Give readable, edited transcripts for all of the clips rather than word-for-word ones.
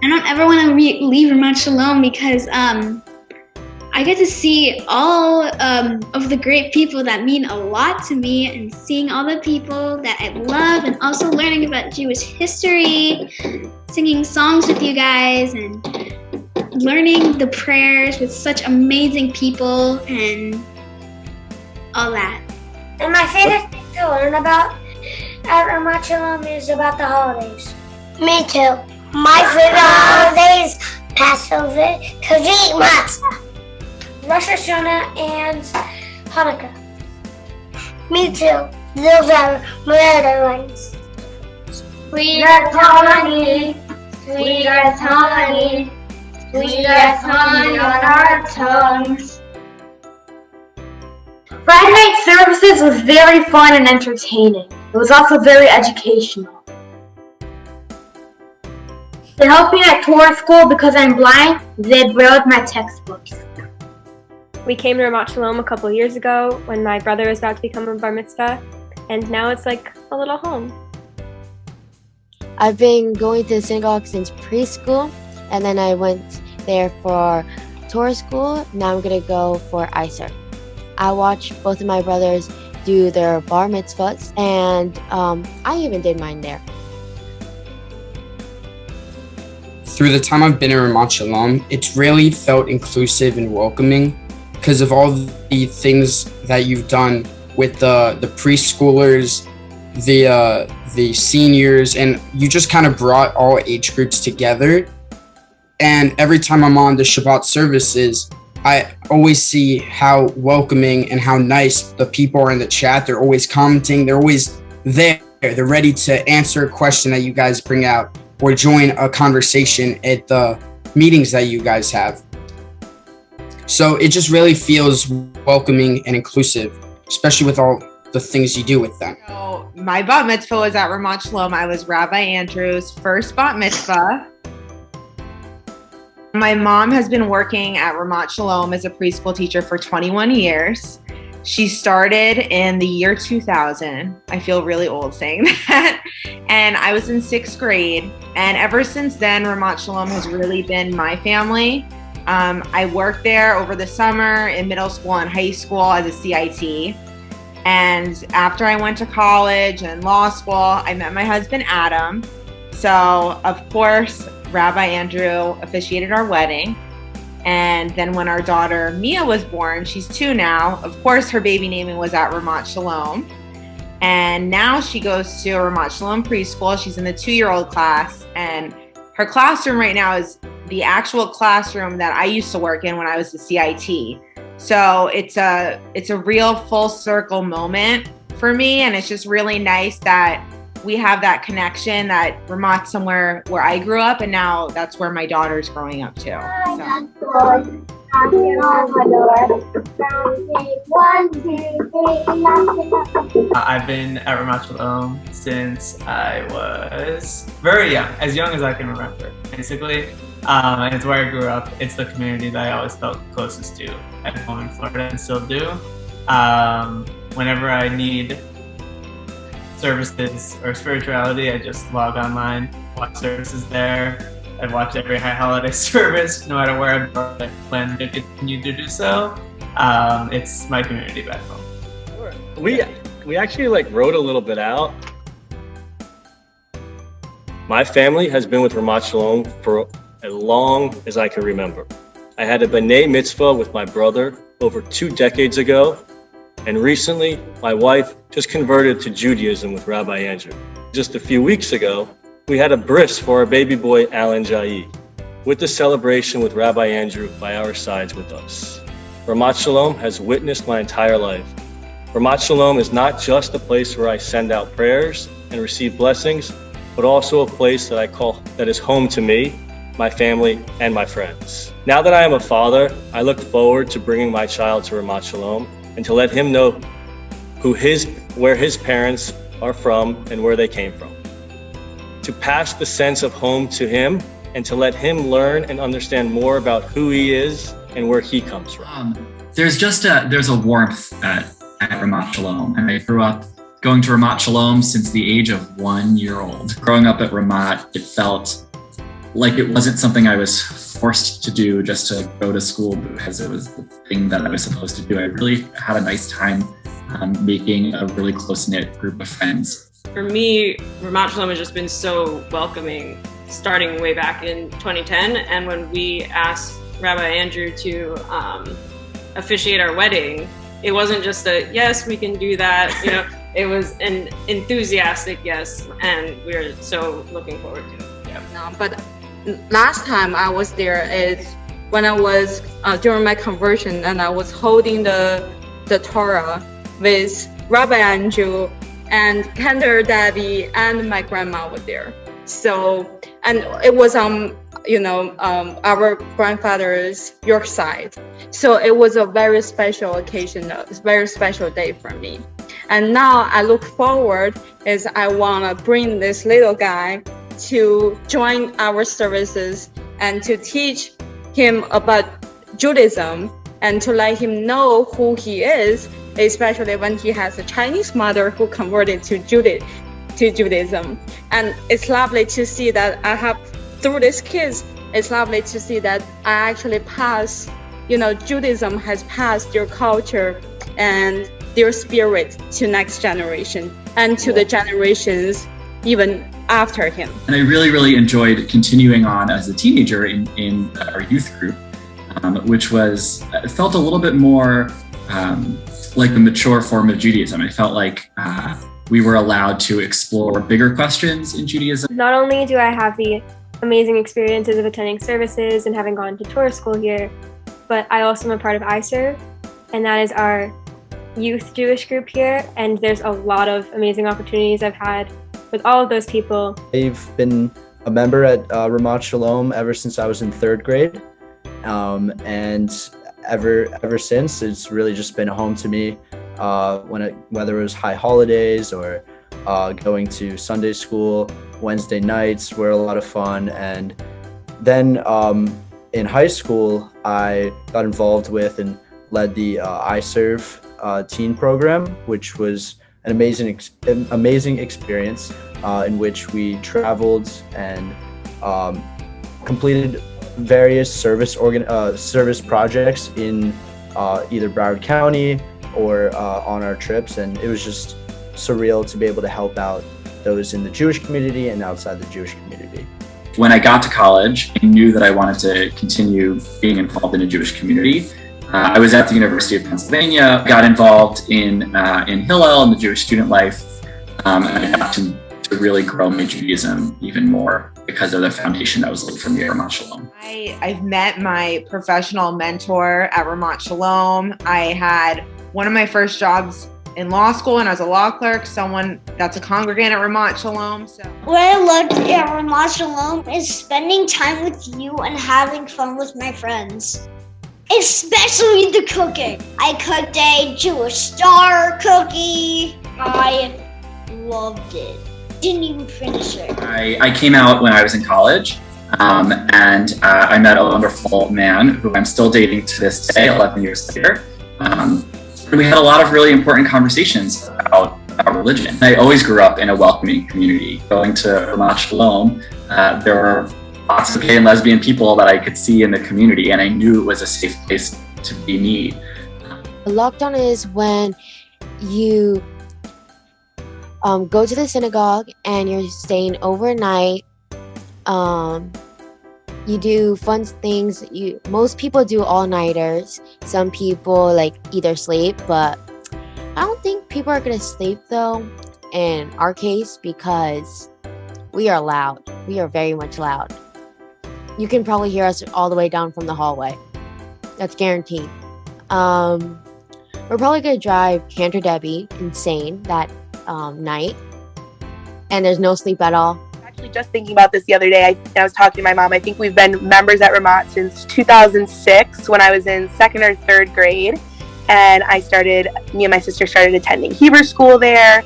I don't ever want to leave Ramat Shalom because I get to see all of the great people that mean a lot to me, and seeing all the people that I love, and also learning about Jewish history, singing songs with you guys, and learning the prayers with such amazing people and all that. And my favorite thing to learn about at Ramat Shalom is about the holidays. Me too. My favorite holidays, Passover, because we eat matzah. Rosh Hashanah and Hanukkah. Me too. Those are my other ones. Sweet as honey, sweet as honey, sweet as honey on our tongues. Friday night services was very fun and entertaining. It was also very educational. They helped me at Torah school because I'm blind. They brailled my textbooks. We came to Ramat Shalom a couple years ago when my brother was about to become a bar mitzvah, and now it's like a little home. I've been going to the synagogue since preschool, and then I went there for Torah school. Now I'm going to go for ISER. I watched both of my brothers do their bar mitzvahs, and I even did mine there. Through the time I've been in Ramat Shalom, it's really felt inclusive and welcoming because of all the things that you've done with the preschoolers, the seniors, and you just kind of brought all age groups together. And every time I'm on the Shabbat services, I always see how welcoming and how nice the people are in the chat. They're always commenting. They're always there. They're ready to answer a question that you guys bring out or join a conversation at the meetings that you guys have. So it just really feels welcoming and inclusive, especially with all the things you do with them. So my bat mitzvah was at Ramat Shalom. I was Rabbi Andrew's first bat mitzvah. My mom has been working at Ramat Shalom as a preschool teacher for 21 years. She started in the year 2000. I feel really old saying that. And I was in 6th grade. And ever since then, Ramat Shalom has really been my family. I worked there over the summer in middle school and high school as a CIT. And after I went to college and law school, I met my husband, Adam. So, of course, Rabbi Andrew officiated our wedding. And then when our daughter Mia was born, she's 2 now, of course her baby naming was at Ramat Shalom. And now she goes to Ramat Shalom preschool. She's in the 2-year-old class, and her classroom right now is the actual classroom that I used to work in when I was the CIT. So it's a real full circle moment for me, and it's just really nice that we have that connection, that Ramat's somewhere where I grew up, and now that's where my daughter's growing up too. So. I've been at Ramat Shalom since I was very young as I can remember, basically. And it's where I grew up. It's the community that I always felt closest to at home in Florida, and still do. Whenever I need services or spirituality, I just log online, watch services there. I've watched every high holiday service, no matter where I'm from. I plan to continue to do so. It's my community back home. We actually wrote a little bit out. My family has been with Ramat Shalom for as long as I can remember. I had a B'nai Mitzvah with my brother over 2 decades ago. And recently, my wife just converted to Judaism with Rabbi Andrew. Just a few weeks ago, we had a bris for our baby boy, Alan Jai, with the celebration with Rabbi Andrew by our sides with us. Ramat Shalom has witnessed my entire life. Ramat Shalom is not just a place where I send out prayers and receive blessings, but also a place that I call that is home to me, my family, and my friends. Now that I am a father, I look forward to bringing my child to Ramat Shalom and to let him know where his parents are from and where they came from. To pass the sense of home to him and to let him learn and understand more about who he is and where he comes from. There's a warmth at Ramat Shalom, and I grew up going to Ramat Shalom since the age of 1 year old. Growing up at Ramat, it felt like it wasn't something I was forced to do just to go to school because it was the thing that I was supposed to do. I really had a nice time making a really close-knit group of friends. For me, Ramat Shalom has just been so welcoming, starting way back in 2010. And when we asked Rabbi Andrew to officiate our wedding, it wasn't just a, yes, we can do that. You know, it was an enthusiastic yes. And we're so looking forward to it. Yeah. No, but last time I was there is when I was during my conversion, and I was holding the Torah with Rabbi Andrew and Kendra, Debbie, and my grandma were there. So, and it was our grandfather's Yorkshire. So it was a very special occasion, a very special day for me. And now I look forward is I want to bring this little guy to join our services and to teach him about Judaism and to let him know who he is, especially when he has a Chinese mother who converted to Judaism. And it's lovely to see that I have, through these kids, it's lovely to see that I actually pass, Judaism has passed their culture and their spirit to next generation and to the generations even after him. And I really, really enjoyed continuing on as a teenager in our youth group, which felt a little bit more like a mature form of Judaism. I felt like we were allowed to explore bigger questions in Judaism. Not only do I have the amazing experiences of attending services and having gone to Torah school here, but I also am a part of iServe, and that is our youth Jewish group here. And there's a lot of amazing opportunities I've had with all of those people. I've been a member at Ramat Shalom ever since I was in 3rd grade. And ever since, it's really just been a home to me. Whether it was high holidays or going to Sunday school, Wednesday nights were a lot of fun. And then in high school, I got involved with and led the iServe teen program, which was an amazing experience in which we traveled and completed various service projects in either Broward County or on our trips, and it was just surreal to be able to help out those in the Jewish community and outside the Jewish community. When I got to college, I knew that I wanted to continue being involved in a Jewish community. I was at the University of Pennsylvania, got involved in Hillel and the Jewish student life, and I got to really grow my Judaism even more because of the foundation that was laid for me at Ramat Shalom. I've met my professional mentor at Ramat Shalom. I had one of my first jobs in law school, and I was a law clerk, someone that's a congregant at Ramat Shalom. So what I loved at Ramat Shalom is spending time with you and having fun with my friends. Especially the cooking. I cooked a Jewish star cookie. I loved it. Didn't even finish it. I came out when I was in college, and I met a wonderful man who I'm still dating to this day, 11 years later. We had a lot of really important conversations about religion. I always grew up in a welcoming community. Going to Ramat Shalom, there were lots of gay and lesbian people that I could see in the community, and I knew it was a safe place to be me. The lockdown is when you go to the synagogue and you're staying overnight. You do fun things. Most people do all-nighters. Some people either sleep, but I don't think people are gonna sleep though in our case because we are loud. We are very much loud. You can probably hear us all the way down from the hallway. That's guaranteed. We're probably gonna drive Kendra Debbie insane that night, and there's no sleep at all. Actually, just thinking about this the other day, I was talking to my mom. I think we've been members at Ramat since 2006 when I was in 2nd or 3rd grade, and me and my sister started attending Hebrew school there.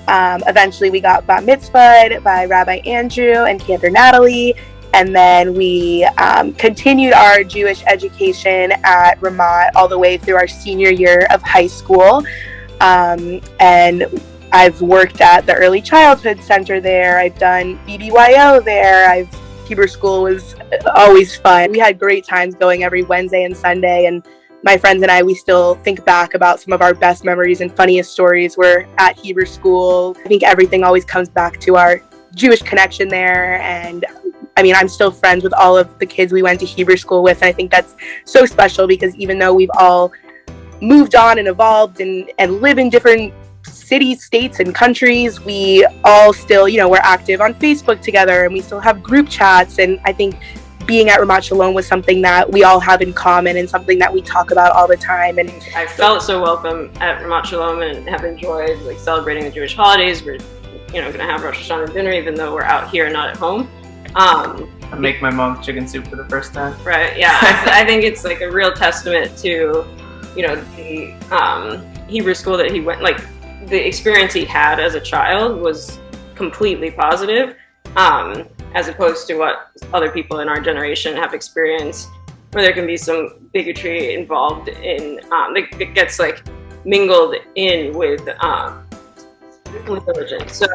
Eventually we got bat mitzvahed by Rabbi Andrew and Cantor Natalie, and then we continued our Jewish education at Ramat all the way through our senior year of high school. And I've worked at the Early Childhood Center there. I've done BBYO there. I've Hebrew school was always fun. We had great times going every Wednesday and Sunday, and my friends and I, we still think back about some of our best memories and funniest stories were at Hebrew school. I think everything always comes back to our Jewish connection there, and I mean, I'm still friends with all of the kids we went to Hebrew school with, and I think that's so special because even though we've all moved on and evolved and live in different cities, states, and countries, we all still, we're active on Facebook together, and we still have group chats, and I think being at Ramat Shalom was something that we all have in common and something that we talk about all the time. And I felt so welcome at Ramat Shalom and have enjoyed celebrating the Jewish holidays. We're going to have Rosh Hashanah dinner even though we're out here, not at home. I make my mom chicken soup for the first time. Right. Yeah. I think it's like a real testament to, the Hebrew school that he went. Like the experience he had as a child was completely positive. As opposed to what other people in our generation have experienced, where there can be some bigotry involved in, it gets mingled in with religion. So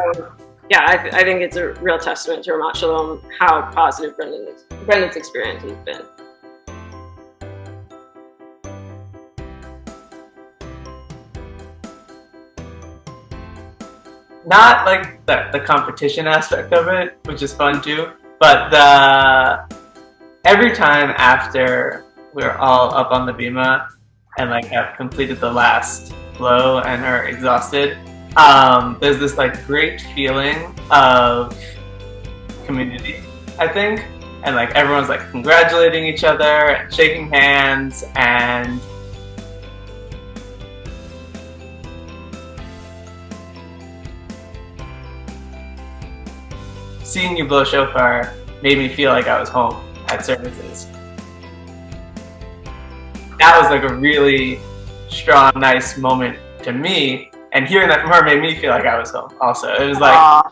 yeah, I think it's a real testament to Ramat Shalom how positive Brendan's experience has been. Not like the competition aspect of it, which is fun too, but every time after we're all up on the bima and have completed the last flow and are exhausted, there's this great feeling of community, I think, and everyone's congratulating each other and shaking hands, and seeing you blow shofar made me feel like I was home at services. That was a really strong, nice moment to me, and hearing that from her made me feel like I was home also. It was that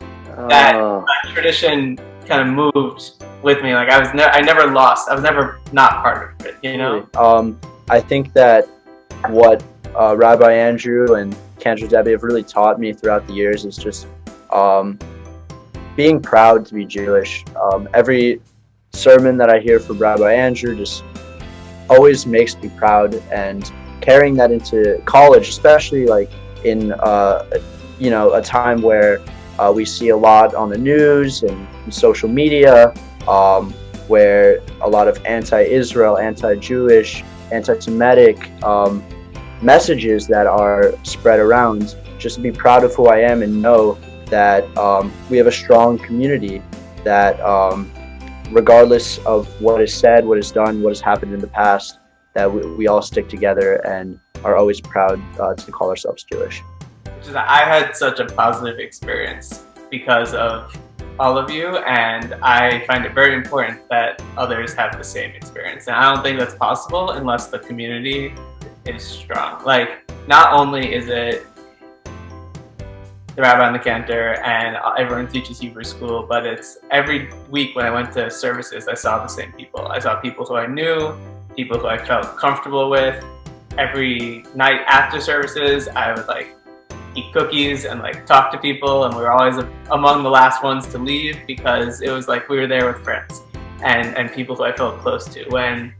tradition kind of moved with me. I never lost. I was never not part of it, I think that what Rabbi Andrew and Cantor Debbie have really taught me throughout the years is just being proud to be Jewish. Every sermon that I hear from Rabbi Andrew just always makes me proud, and carrying that into college, especially in a time where we see a lot on the news and social media, where a lot of anti-Israel, anti-Jewish, anti-Semitic messages that are spread around. Just to be proud of who I am and know that we have a strong community that regardless of what is said, what is done, what has happened in the past, that we all stick together and are always proud to call ourselves Jewish. I had such a positive experience because of all of you, and I find it very important that others have the same experience. And I don't think that's possible unless the community is strong. Not only is it the rabbi and the cantor, and everyone teaches Hebrew school, but it's every week when I went to services, I saw the same people. I saw people who I knew, people who I felt comfortable with. Every night after services, I would eat cookies and talk to people, and we were always among the last ones to leave because it was we were there with friends and people who I felt close to. When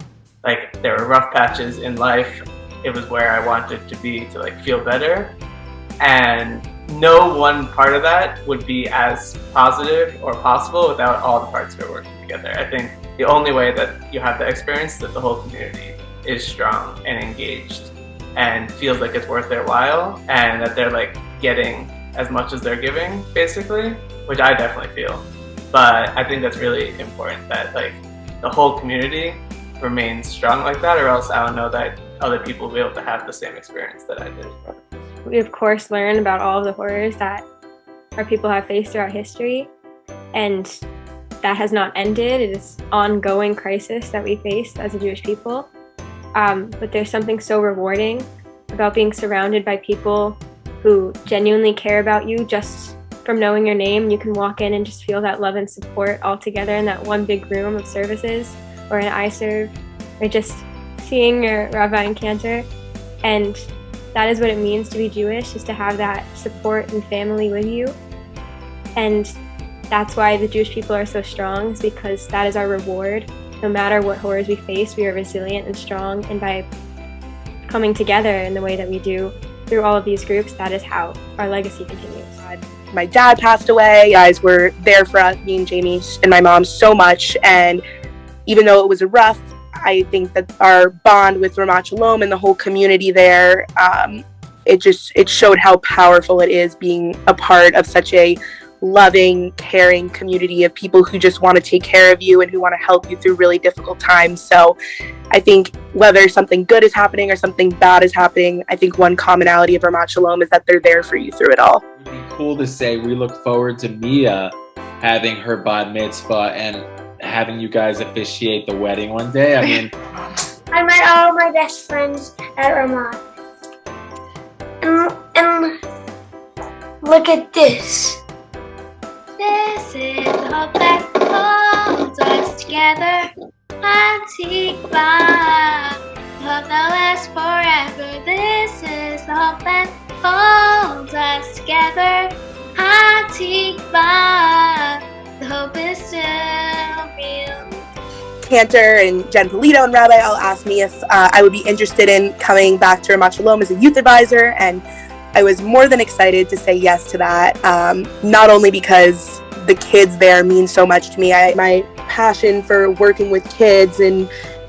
there were rough patches in life, it was where I wanted to be to feel better. And no one part of that would be as positive or possible without all the parts of it working together. I think the only way that you have that experience is that the whole community is strong and engaged and feels like it's worth their while, and that they're getting as much as they're giving, basically, which I definitely feel. But I think that's really important that the whole community remains strong like that, or else I don't know that other people will be able to have the same experience that I did. We of course learn about all of the horrors that our people have faced throughout history, and that has not ended. It is an ongoing crisis that we face as a Jewish people. But there's something so rewarding about being surrounded by people who genuinely care about you just from knowing your name. You can walk in and just feel that love and support all together in that one big room of services, or in iServe, or just seeing your rabbi and cantor. And that is what it means to be Jewish, is to have that support and family with you. And that's why the Jewish people are so strong, is because that is our reward. No matter what horrors we face, we are resilient and strong, and by coming together in the way that we do through all of these groups, that is how our legacy continues. My dad passed away. You guys were there for us, me and Jamie and my mom, so much, and even though it was rough, I think that our bond with Ramat Shalom and the whole community there, it showed how powerful it is being a part of such a loving, caring community of people who just want to take care of you and who want to help you through really difficult times. So I think whether something good is happening or something bad is happening, I think one commonality of Ramat Shalom is that they're there for you through it all. It would be cool to say we look forward to Mia having her bat mitzvah and having you guys officiate the wedding one day. I mean, I met all my best friends at Ramat. And look at this. This is the hope that holds us together. Antigua, hope that lasts forever. This is the hope that holds us together. Antigua, the hope is still real. Cantor and Jen Polito and Rabbi all asked me if I would be interested in coming back to Ramat Shalom as a youth advisor, and I was more than excited to say yes to that, not only because the kids there mean so much to me. My passion for working with kids and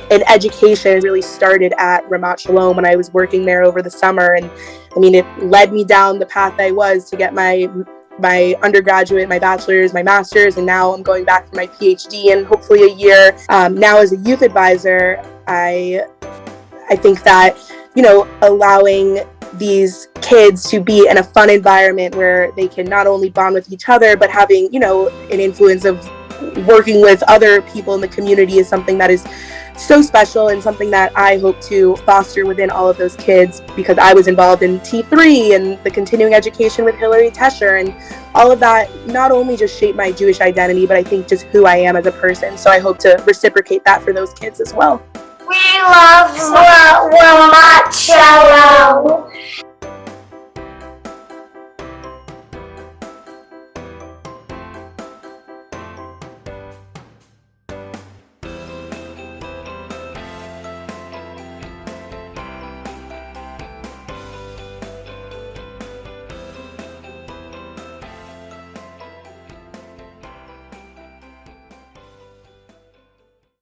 education really started at Ramat Shalom when I was working there over the summer, and I mean, it led me down the path I was to get my undergraduate, my bachelor's, my master's, and now I'm going back for my PhD in hopefully a year. Now as a youth advisor, I think that, allowing these kids to be in a fun environment where they can not only bond with each other, but having, an influence of working with other people in the community is something that is so special and something that I hope to foster within all of those kids, because I was involved in T3 and the continuing education with Hillary Tesher, and all of that not only just shaped my Jewish identity, but I think just who I am as a person. So I hope to reciprocate that for those kids as well. We love Ramat Shalom.